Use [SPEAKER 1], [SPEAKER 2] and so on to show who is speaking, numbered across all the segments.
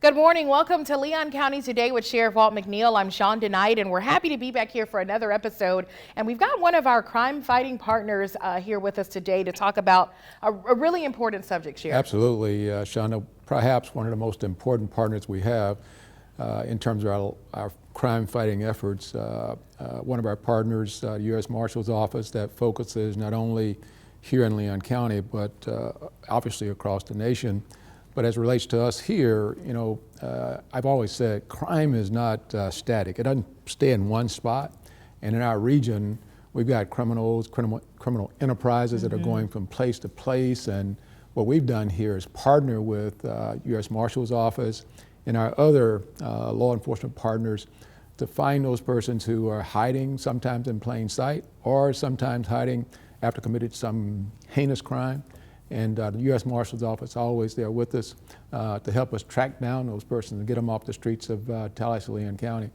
[SPEAKER 1] Good morning. Welcome to Leon County Today with Sheriff Walt McNeil. I'm Shonda Knight, and we're happy to be back here for another episode. And we've got one of our crime-fighting partners here with us today to talk about a really important subject, Sheriff.
[SPEAKER 2] Absolutely, Shonda. Perhaps one of the most important partners we have in terms of our crime-fighting efforts. One of our partners, the U.S. Marshals Office, that focuses not only here in Leon County, but obviously across the nation. But as it relates to us here, you know, I've always said crime is not static. It doesn't stay in one spot. And in our region, we've got criminal enterprises that are going from place to place. And what we've done here is partner with U.S. Marshals Office and our other law enforcement partners to find those persons who are hiding, sometimes in plain sight, or sometimes hiding after committed some heinous crime. And the U.S. Marshals Office is always there with us to help us track down those persons and get them off the streets of Tallahassee, Leon County.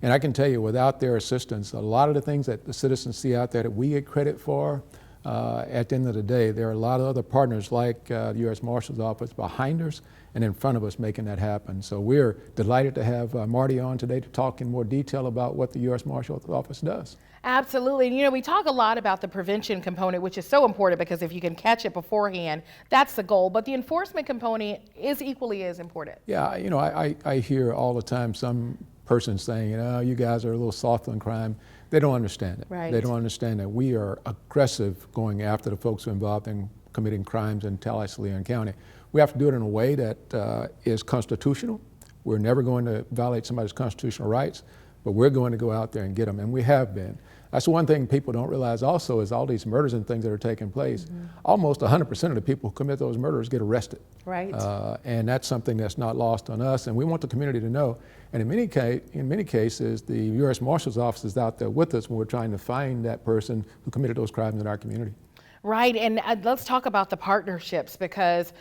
[SPEAKER 2] And I can tell you, without their assistance, a lot of the things that the citizens see out there that we get credit for, at the end of the day, there are a lot of other partners like the U.S. Marshals Office behind us and in front of us making that happen. So we're delighted to have Marty on today to talk in more detail about what the U.S. Marshals Office does.
[SPEAKER 1] Absolutely. And, you know, we talk a lot about the prevention component, which is so important because if you can catch it beforehand, that's the goal. But the enforcement component is equally as important.
[SPEAKER 2] Yeah, you know, I hear all the time some person saying, you know, you guys are a little soft on crime. They don't understand it.
[SPEAKER 1] Right.
[SPEAKER 2] They don't understand that we are aggressive going after the folks who are involved in committing crimes in Tallahassee, Leon County. We have to do it in a way that is constitutional. We're never going to violate somebody's constitutional rights, but we're going to go out there and get them, and we have been. That's one thing people don't realize also is all these murders and things that are taking place, almost 100% of the people who commit those murders get arrested.
[SPEAKER 1] Right.
[SPEAKER 2] And that's something that's not lost on us, and we want the community to know. And in many cases, the U.S. Marshals Office is out there with us when we're trying to find that person who committed those crimes in our community.
[SPEAKER 1] Right, and let's talk about the partnerships because,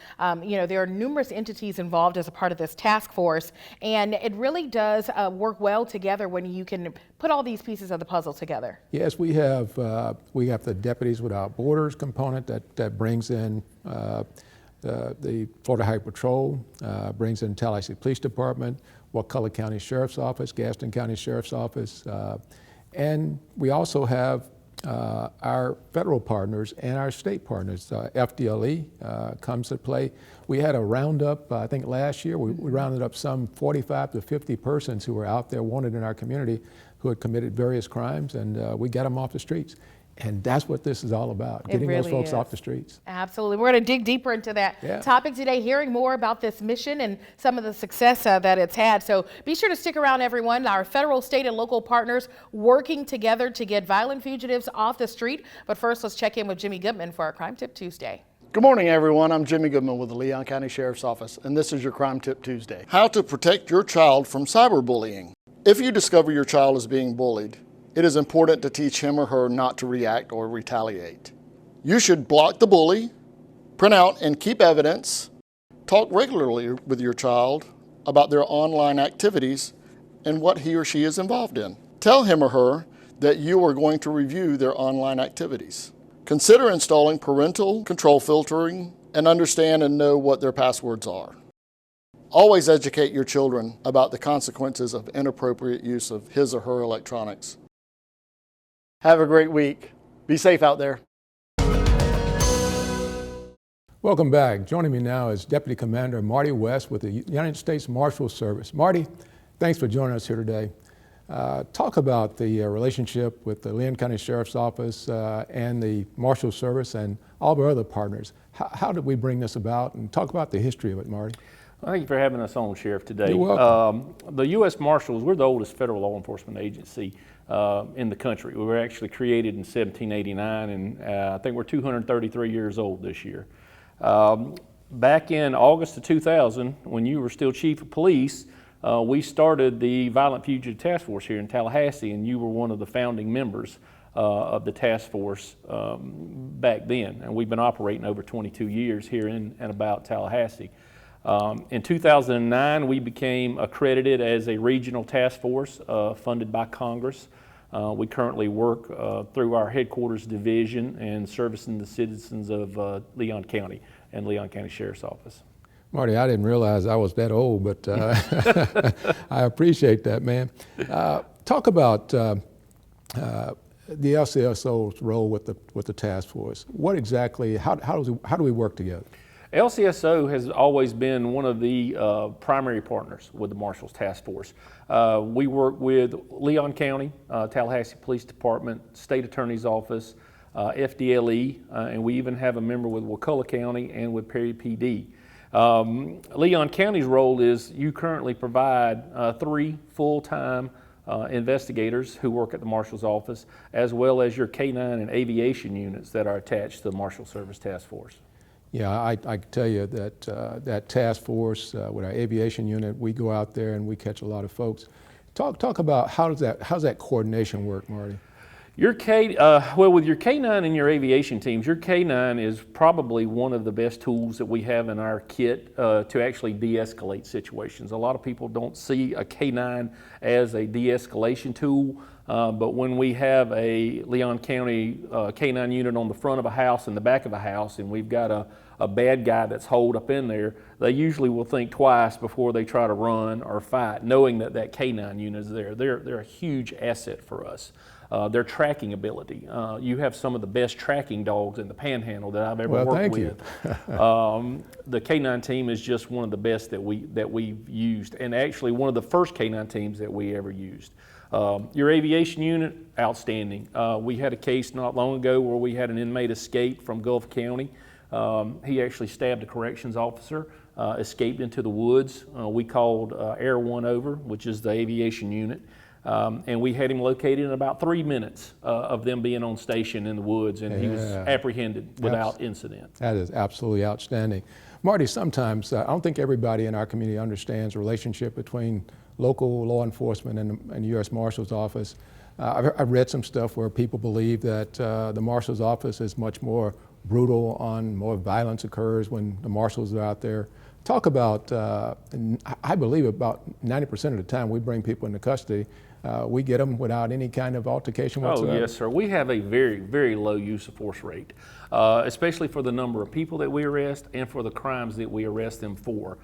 [SPEAKER 1] you know, there are numerous entities involved as a part of this task force, and it really does work well together when you can put all these pieces of the puzzle together.
[SPEAKER 2] Yes, we have the Deputies Without Borders component that brings in the Florida Highway Patrol, brings in Tallahassee Police Department, Wakulla County Sheriff's Office, Gaston County Sheriff's Office, and we also have our federal partners and our state partners. FDLE comes to play. We had a roundup, I think last year, we rounded up some 45 to 50 persons who were out there wanted in our community who had committed various crimes, and we got them off the streets. And that's what this is all about, getting those folks off the streets.
[SPEAKER 1] Absolutely. We're going to dig deeper into that topic today, hearing more about this mission and some of the success that it's had. So be sure to stick around, everyone. Our federal, state, and local partners working together to get violent fugitives off the street. But first, let's check in with Jimmy Goodman for our Crime Tip Tuesday.
[SPEAKER 3] Good morning, everyone. I'm Jimmy Goodman with the Leon County Sheriff's Office, and this is your Crime Tip Tuesday. How to protect your child from cyberbullying. If you discover your child is being bullied, it is important to teach him or her not to react or retaliate. You should block the bully, print out and keep evidence, talk regularly with your child about their online activities and what he or she is involved in. Tell him or her that you are going to review their online activities. Consider installing parental control filtering and understand and know what their passwords are. Always educate your children about the consequences of inappropriate use of his or her electronics. Have a great week. Be safe out there.
[SPEAKER 2] Welcome back. Joining me now is Deputy Commander Marty West with the United States Marshals Service. Marty, thanks for joining us here today. Talk about the relationship with the Leon County Sheriff's Office and the Marshals Service and all of our other partners. How did we bring this about? And talk about the history of it, Marty.
[SPEAKER 4] Well, thank you for having us on, Sheriff, today.
[SPEAKER 2] You're welcome.
[SPEAKER 4] The U.S. Marshals, we're the oldest federal law enforcement agency in the country. We were actually created in 1789, and I think we're 233 years old this year. Back in August of 2000, when you were still Chief of Police, we started the Violent Fugitive Task Force here in Tallahassee, and you were one of the founding members of the task force back then. And we've been operating over 22 years here in and about Tallahassee. In 2009, we became accredited as a regional task force funded by Congress. We currently work through our headquarters division and servicing the citizens of Leon County and Leon County Sheriff's Office.
[SPEAKER 2] Marty, I didn't realize I was that old, but I appreciate that, man. Talk about the LCSO's role with the task force. What exactly? How do we work together?
[SPEAKER 4] LCSO has always been one of the primary partners with the Marshals Task Force. We work with Leon County, Tallahassee Police Department, State Attorney's Office, FDLE, and we even have a member with Wakulla County and with Perry PD. Leon County's role is you currently provide 3 full-time investigators who work at the Marshal's office, as well as your K-9 and aviation units that are attached to the Marshal Service Task Force.
[SPEAKER 2] Yeah, I can tell you that that task force with our aviation unit, we go out there and we catch a lot of folks. Talk about how's that coordination work, Marty?
[SPEAKER 4] Well, with your K-9 and your aviation teams, your K-9 is probably one of the best tools that we have in our kit to actually de-escalate situations. A lot of people don't see a K-9 as a de-escalation tool, but when we have a Leon County K-9 unit on the front of a house and the back of a house, and we've got a bad guy that's holed up in there, they usually will think twice before they try to run or fight, knowing that that K-9 unit is there. They're a huge asset for us. Their tracking ability. You have some of the best tracking dogs in the Panhandle that I've ever worked with. The K-9 team is just one of the best that we've used, and actually one of the first K-9 teams that we ever used. Your aviation unit, outstanding. We had a case not long ago where we had an inmate escape from Gulf County. He actually stabbed a corrections officer, escaped into the woods. We called Air 1 over, which is the aviation unit. And we had him located in about 3 minutes of them being on station in the woods, and he was apprehended without incident. That
[SPEAKER 2] is absolutely outstanding. Marty, sometimes I don't think everybody in our community understands the relationship between local law enforcement and the U.S. Marshal's Office. I've read some stuff where people believe that the Marshal's Office is much more brutal, more violence occurs when the Marshals are out there. Talk about, I believe about 90% of the time we bring people into custody, we get them without any kind of altercation whatsoever.
[SPEAKER 4] Oh, yes, sir. We have a very, very low use of force rate, especially for the number of people that we arrest and for the crimes that we arrest them for.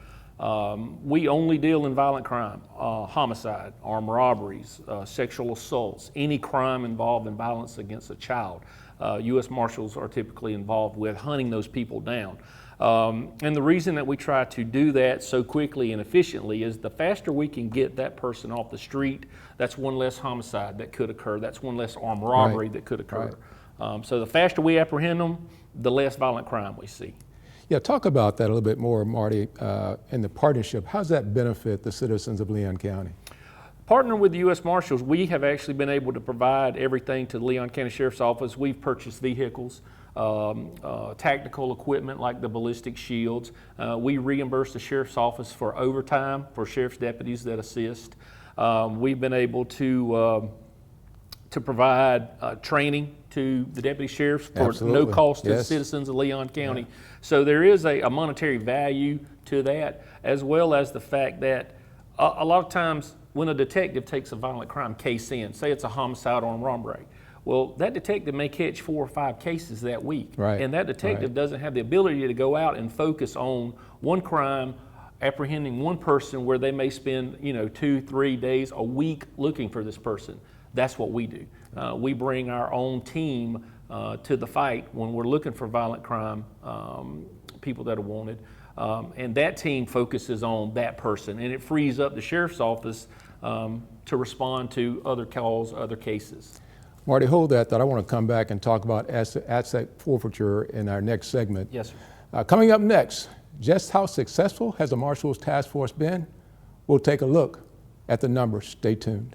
[SPEAKER 4] We only deal in violent crime, homicide, armed robberies, sexual assaults, any crime involved in violence against a child. U.S. Marshals are typically involved with hunting those people down. And the reason that we try to do that so quickly and efficiently is the faster we can get that person off the street, that's one less homicide that could occur, that's one less armed robbery that could occur. So the faster we apprehend them, the less violent crime we see.
[SPEAKER 2] Yeah, talk about that a little bit more, Marty, and the partnership. How does that benefit the citizens of Leon County?
[SPEAKER 4] Partnering with the U.S. Marshals, we have actually been able to provide everything to the Leon County Sheriff's Office. We've purchased vehicles, tactical equipment like the ballistic shields. We reimburse the Sheriff's Office for overtime for Sheriff's deputies that assist. We've been able to provide training to the deputy sheriffs for no cost to citizens of Leon County. So there is a monetary value to that, as well as the fact that a lot of times when a detective takes a violent crime case in, say it's a homicide or armed robbery, well, that detective may catch 4 or 5 cases that week. And that detective doesn't have the ability to go out and focus on one crime, apprehending one person where they may spend 2, 3 days, a week looking for this person. That's what we do. We bring our own team to the fight when we're looking for violent crime, people that are wanted. And that team focuses on that person, and it frees up the Sheriff's Office to respond to other calls, other cases.
[SPEAKER 2] Marty, hold that thought. I want to come back and talk about asset forfeiture in our next segment.
[SPEAKER 4] Yes, sir.
[SPEAKER 2] Coming up next, just how successful has the Marshals Task Force been? We'll take a look at the numbers. Stay tuned.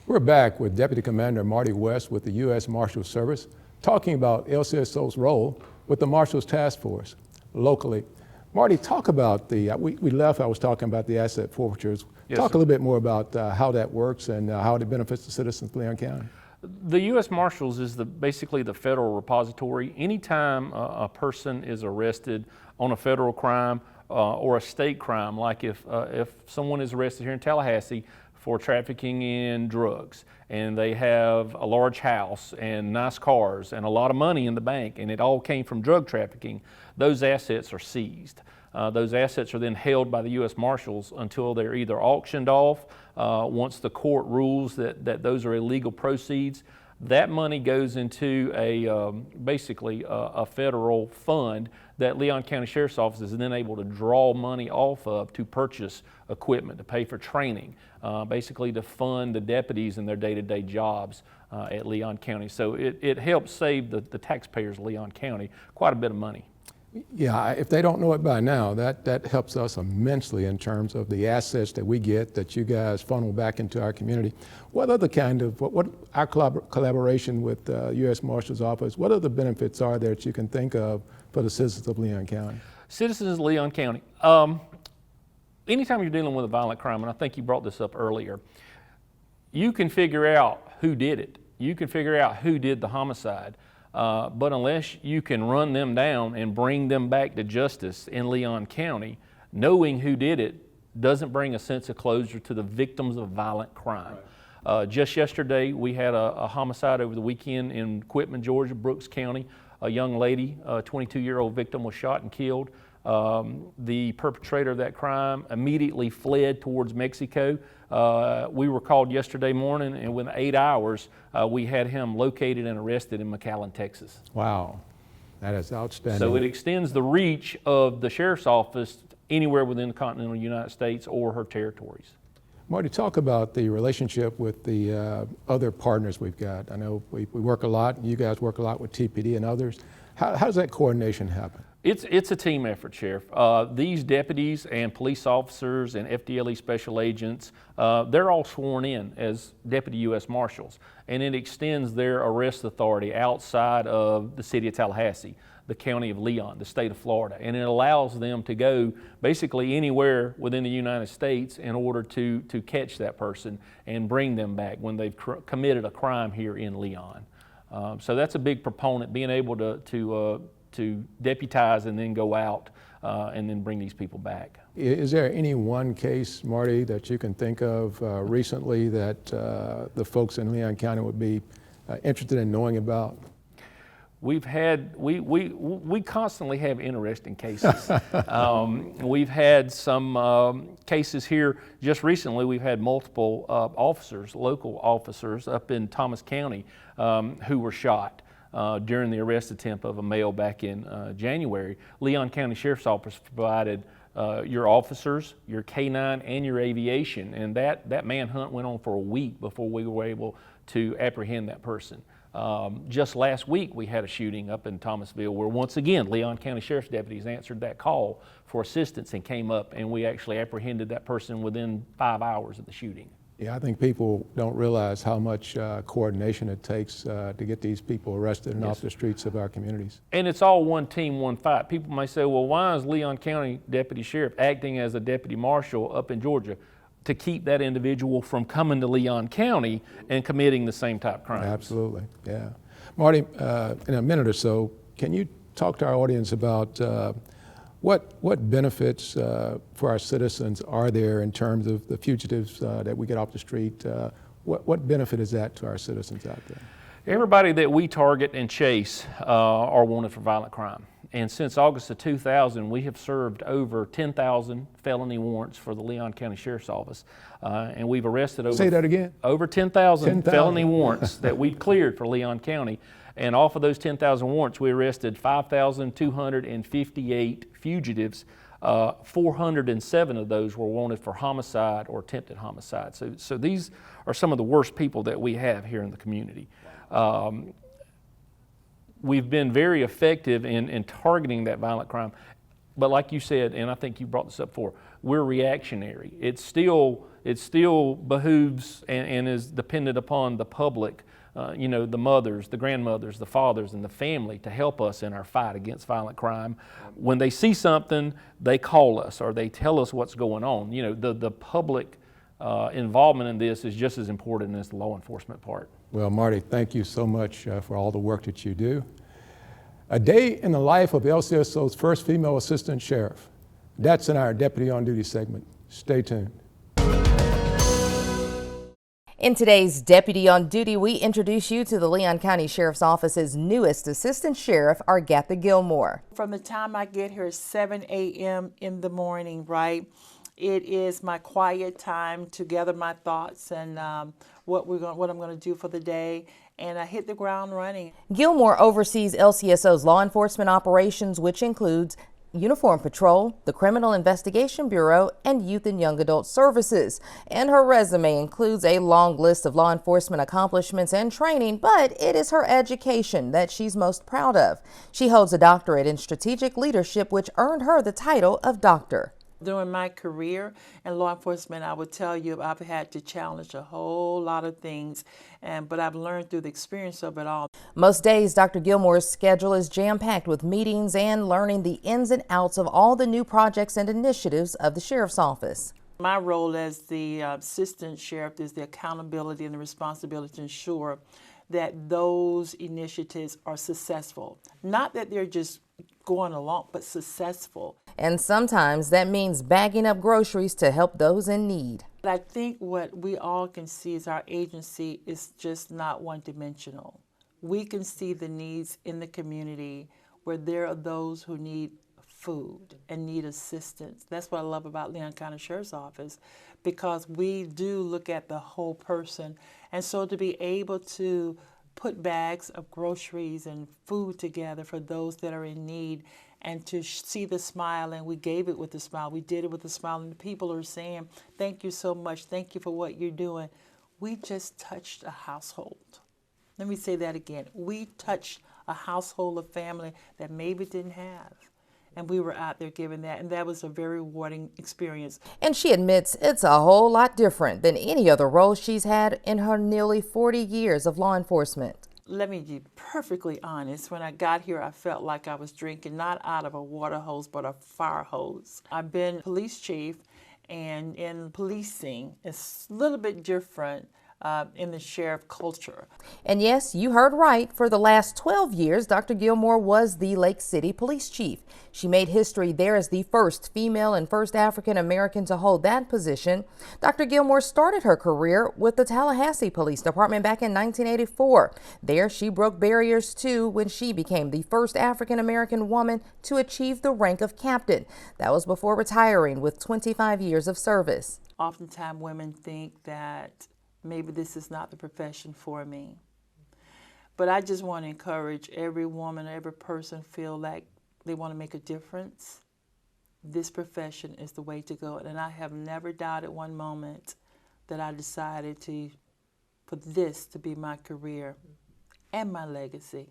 [SPEAKER 2] We're back with Deputy Commander Marty West with the U.S. Marshals Service, talking about LCSO's role with the Marshals Task Force locally. Marty, talk about I was talking about the asset forfeitures.
[SPEAKER 4] Yes,
[SPEAKER 2] talk
[SPEAKER 4] sir.
[SPEAKER 2] a little bit more about how that works and how it benefits the citizens of Leon County.
[SPEAKER 4] The U.S. Marshals is basically the federal repository. Anytime a person is arrested on a federal crime or a state crime, like if someone is arrested here in Tallahassee for trafficking in drugs, and they have a large house and nice cars and a lot of money in the bank, and it all came from drug trafficking, those assets are seized. Those assets are then held by the U.S. Marshals until they're either auctioned off. Once the court rules that those are illegal proceeds, that money goes into basically a federal fund that Leon County Sheriff's Office is then able to draw money off of to purchase equipment, to pay for training, basically to fund the deputies in their day-to-day jobs at Leon County. So it helps save the taxpayers of Leon County quite a bit of money.
[SPEAKER 2] Yeah, if they don't know it by now, that helps us immensely in terms of the assets that we get that you guys funnel back into our community. What other kind of, what our collaboration with U.S. Marshals Office, what other benefits are there that you can think of for the citizens of Leon County?
[SPEAKER 4] Citizens of Leon County, anytime you're dealing with a violent crime, and I think you brought this up earlier, you can figure out who did it. You can figure out who did the homicide. But unless you can run them down and bring them back to justice in Leon County, knowing who did it doesn't bring a sense of closure to the victims of violent crime. Right. Just yesterday, we had a homicide over the weekend in Quitman, Georgia, Brooks County. A young lady, a 22-year-old victim, was shot and killed. The perpetrator of that crime immediately fled towards Mexico. We were called yesterday morning, and within 8 hours, we had him located and arrested in McAllen, Texas.
[SPEAKER 2] Wow, that is outstanding.
[SPEAKER 4] So it extends the reach of the Sheriff's Office anywhere within the continental United States or her territories.
[SPEAKER 2] Marty, talk about the relationship with the other partners we've got. I know we work a lot, and you guys work a lot with TPD and others. How does that coordination happen?
[SPEAKER 4] It's a team effort, Sheriff. These deputies and police officers and FDLE special agents, they're all sworn in as Deputy U.S. Marshals, and it extends their arrest authority outside of the city of Tallahassee, the county of Leon, the state of Florida, and it allows them to go basically anywhere within the United States in order to catch that person and bring them back when they've committed a crime here in Leon. So that's a big proponent, being able to deputize and then go out and then bring these people back.
[SPEAKER 2] Is there any one case, Marty, that you can think of recently that the folks in Leon County would be interested in knowing about?
[SPEAKER 4] We constantly have interesting cases. We've had some cases here just recently. We've had multiple officers, local officers up in Thomas County who were shot during the arrest attempt of a male back in January. Leon County Sheriff's Office provided your officers, your K-9, and your aviation, and that manhunt went on for a week before we were able to apprehend that person. Just last week we had a shooting up in Thomasville where once again Leon County Sheriff's deputies answered that call for assistance and came up, and we actually apprehended that person within 5 hours of the shooting.
[SPEAKER 2] Yeah, I think people don't realize how much coordination it takes to get these people arrested and off the streets of our communities.
[SPEAKER 4] And it's all one team, one fight. People may say, well, why is Leon County Deputy Sheriff acting as a deputy marshal up in Georgia? To keep that individual from coming to Leon County and committing the same type of crimes.
[SPEAKER 2] Absolutely, yeah. Marty, in a minute or so, can you talk to our audience about what benefits for our citizens are there in terms of the fugitives that we get off the street? What benefit is that to our citizens out there?
[SPEAKER 4] Everybody that we target and chase are wanted for violent crime. And since August of 2000, we have served over 10,000 felony warrants for the Leon County Sheriff's Office. And we've arrested over...
[SPEAKER 2] Say that again?
[SPEAKER 4] Over 10,000 felony warrants that we've cleared for Leon County. And off of those 10,000 warrants, we arrested 5,258 fugitives. 407 of those were wanted for homicide or attempted homicide. So these are some of the worst people that we have here in the community. We've been very effective in targeting that violent crime. But like you said, and I think you brought this up before, we're reactionary. It still behooves and is dependent upon the public, the mothers, the grandmothers, the fathers, and the family to help us in our fight against violent crime. When they see something, they call us or they tell us what's going on. The public involvement in this is just as important as the law enforcement part.
[SPEAKER 2] Well, Marty, thank you so much for all the work that you do. A day in the life of LCSO's first female assistant sheriff. That's in our Deputy on Duty segment. Stay tuned.
[SPEAKER 5] In today's Deputy on Duty, we introduce you to the Leon County Sheriff's Office's newest Assistant Sheriff, Argatha Gilmore.
[SPEAKER 6] From the time I get here, 7 a.m. in the morning, right? It is my quiet time to gather my thoughts and what I'm going to do for the day, and I hit the ground running.
[SPEAKER 5] Gilmore oversees LCSO's law enforcement operations, which includes Uniform Patrol, the Criminal Investigation Bureau, and Youth and Young Adult Services. And her resume includes a long list of law enforcement accomplishments and training, but it is her education that she's most proud of. She holds a doctorate in strategic leadership, which earned her the title of doctor.
[SPEAKER 6] During my career in law enforcement, I would tell you I've had to challenge a whole lot of things, but I've learned through the experience of it all.
[SPEAKER 5] Most days, Dr. Gilmore's schedule is jam-packed with meetings and learning the ins and outs of all the new projects and initiatives of the Sheriff's Office.
[SPEAKER 6] My role as the Assistant Sheriff is the accountability and the responsibility to ensure that those initiatives are successful. Not that they're just going along, but successful.
[SPEAKER 5] And sometimes that means bagging up groceries to help those in need.
[SPEAKER 6] I think what we all can see is our agency is just not one-dimensional. We can see the needs in the community where there are those who need food and need assistance. That's what I love about Leon County Sheriff's Office, because we do look at the whole person. And so to be able to put bags of groceries and food together for those that are in need, and to see the smile, and we gave it with a smile. We did it with a smile, and the people are saying, thank you so much, thank you for what you're doing. We just touched a household. Let me say that again. We touched a household of family that maybe didn't have. And we were out there giving that, and that was a very rewarding experience.
[SPEAKER 5] And she admits it's a whole lot different than any other role she's had in her nearly 40 years of law enforcement.
[SPEAKER 6] Let me be perfectly honest. When I got here, I felt like I was drinking not out of a water hose, but a fire hose. I've been police chief, and in policing, it's a little bit different in the sheriff culture.
[SPEAKER 5] And yes, you heard right. For the last 12 years, Dr. Gilmore was the Lake City police chief. She made history there as the first female and first African American to hold that position. Dr. Gilmore started her career with the Tallahassee Police Department back in 1984. There, she broke barriers too when she became the first African American woman to achieve the rank of captain. That was before retiring with 25 years of service.
[SPEAKER 6] Oftentimes women think that maybe this is not the profession for me. But I just want to encourage every woman, every person feel like they want to make a difference. This profession is the way to go. And I have never doubted one moment that I decided for this to be my career and my legacy,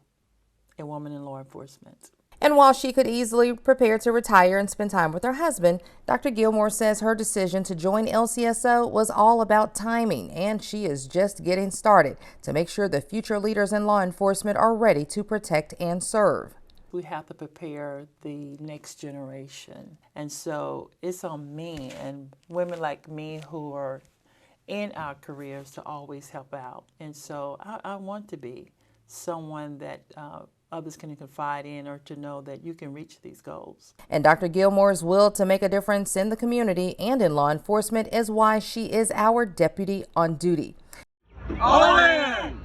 [SPEAKER 6] a woman in law enforcement.
[SPEAKER 5] And while she could easily prepare to retire and spend time with her husband, Dr. Gilmore says her decision to join LCSO was all about timing, and she is just getting started to make sure the future leaders in law enforcement are ready to protect and serve.
[SPEAKER 6] We have to prepare the next generation. And so it's on me and women like me who are in our careers to always help out. And so I want to be someone that others can confide in, or to know that you can reach these goals.
[SPEAKER 5] And Dr. Gilmore's will to make a difference in the community and in law enforcement is why she is our Deputy on Duty.
[SPEAKER 7] All in!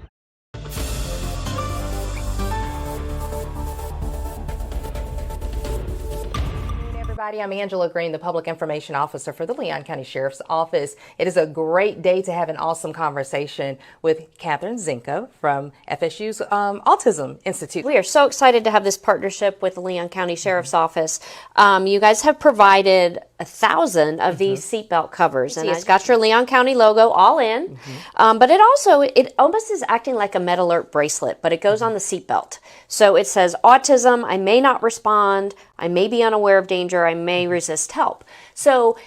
[SPEAKER 5] Everybody, I'm Angela Green, the Public Information Officer for the Leon County Sheriff's Office. It is a great day to have an awesome conversation with Catherine Zinko from FSU's Autism Institute.
[SPEAKER 8] We are so excited to have this partnership with the Leon County Sheriff's Office. You guys have provided 1,000 of these seatbelt covers, and it's got your Leon County logo all in. But it almost is acting like a Med Alert bracelet, but it goes on the seatbelt. So it says autism, I may not respond, I may be unaware of danger, I may resist help. So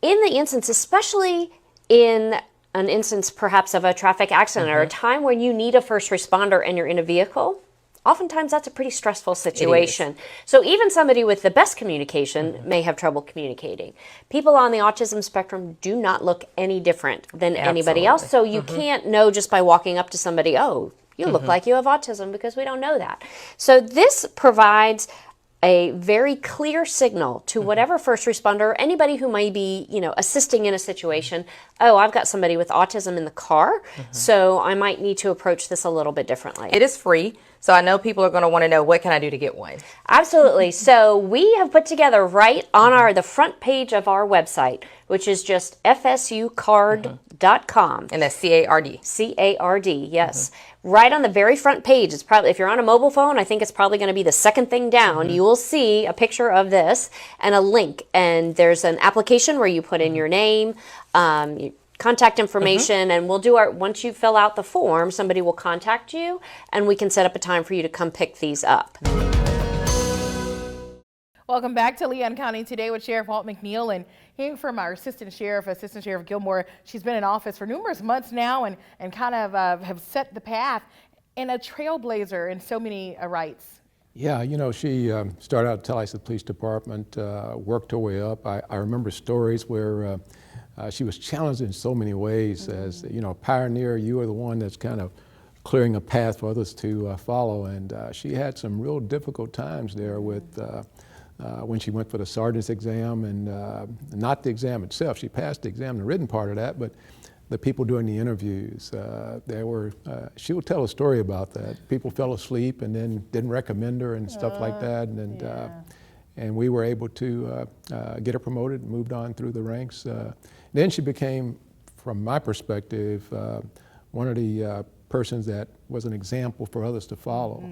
[SPEAKER 8] in the instance, especially in an instance perhaps of a traffic accident or a time when you need a first responder and you're in a vehicle, oftentimes that's a pretty stressful situation. So even somebody with the best communication may have trouble communicating. People on the autism spectrum do not look any different than anybody else. So you can't know just by walking up to somebody, oh, you look like you have autism, because we don't know that. So this provides a very clear signal to whatever first responder or anybody who may be, assisting in a situation. Oh, I've got somebody with autism in the car, so I might need to approach this a little bit differently.
[SPEAKER 5] It is free, so I know people are going to want to know, what can I do to get one?
[SPEAKER 8] Absolutely. So we have put together right on the front page of our website, which is just fsucard.com.
[SPEAKER 5] And that's C-A-R-D.
[SPEAKER 8] C-A-R-D, yes. Right on the very front page, it's probably, if you're on a mobile phone, I think it's probably going to be the second thing down. You will see a picture of this and a link. And there's an application where you put in your name, your contact information, and we'll do once you fill out the form, somebody will contact you and we can set up a time for you to come pick these up.
[SPEAKER 1] Welcome back to Leon County Today with Sheriff Walt McNeil, and hearing from our Assistant Sheriff Gilmore. She's been in office for numerous months now and kind of have set the path, and a trailblazer in so many rights.
[SPEAKER 2] Yeah, she started out at Tallahassee Police Department, worked her way up. I remember stories where she was challenged in so many ways. As a pioneer, you are the one that's kind of clearing a path for others to follow, and she had some real difficult times there with when she went for the sergeant's exam, and not the exam itself. She passed the exam, the written part of that, but the people doing the interviews, she will tell a story about that. People fell asleep and then didn't recommend her and stuff like that, and we were able to get her promoted and moved on through the ranks. Then she became, from my perspective, one of the persons that was an example for others to follow.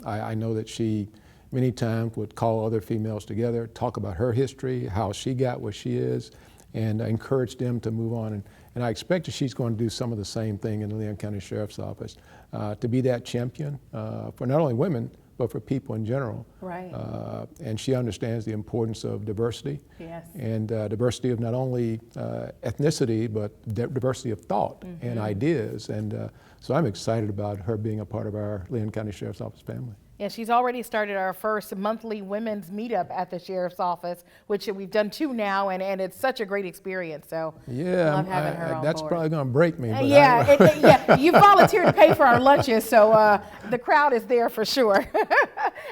[SPEAKER 2] I know that she many times would call other females together, talk about her history, how she got where she is, and encourage them to move on. And I expect that she's going to do some of the same thing in the Leon County Sheriff's Office, to be that champion for not only women, but for people in general.
[SPEAKER 1] Right.
[SPEAKER 2] And she understands the importance of diversity.
[SPEAKER 1] Yes.
[SPEAKER 2] And diversity of not only ethnicity, but diversity of thought and ideas. And so I'm excited about her being a part of our Leon County Sheriff's Office family.
[SPEAKER 1] Yeah, she's already started our first monthly women's meetup at the Sheriff's Office, which we've done 2 now, and it's such a great experience. So
[SPEAKER 2] yeah,
[SPEAKER 1] love having her on
[SPEAKER 2] that's
[SPEAKER 1] board.
[SPEAKER 2] probably going to break me. But
[SPEAKER 1] yeah, you volunteered to pay for our lunches, so the crowd is there for sure.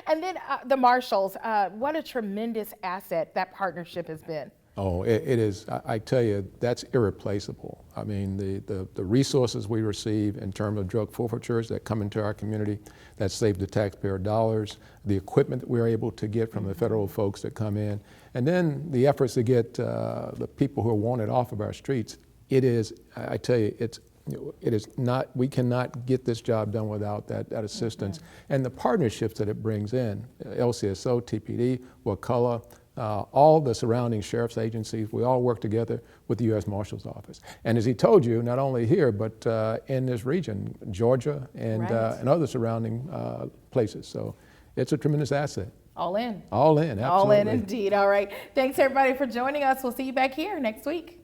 [SPEAKER 1] And then the Marshals, what a tremendous asset that partnership has been.
[SPEAKER 2] Oh, it is. I tell you, that's irreplaceable. I mean, the resources we receive in terms of drug forfeitures that come into our community, that save the taxpayer dollars, the equipment that we're able to get from the federal folks that come in, and then the efforts to get the people who are wanted off of our streets. It is, I tell you, it is not, we cannot get this job done without that assistance. And the partnerships that it brings in, LCSO, TPD, Wakulla, all the surrounding sheriff's agencies, we all work together with the U.S. Marshals Office. And as he told you, not only here, but in this region, Georgia and other surrounding places. So it's a tremendous asset.
[SPEAKER 1] All in.
[SPEAKER 2] All in, absolutely.
[SPEAKER 1] All in indeed. All right. Thanks everybody for joining us. We'll see you back here next week.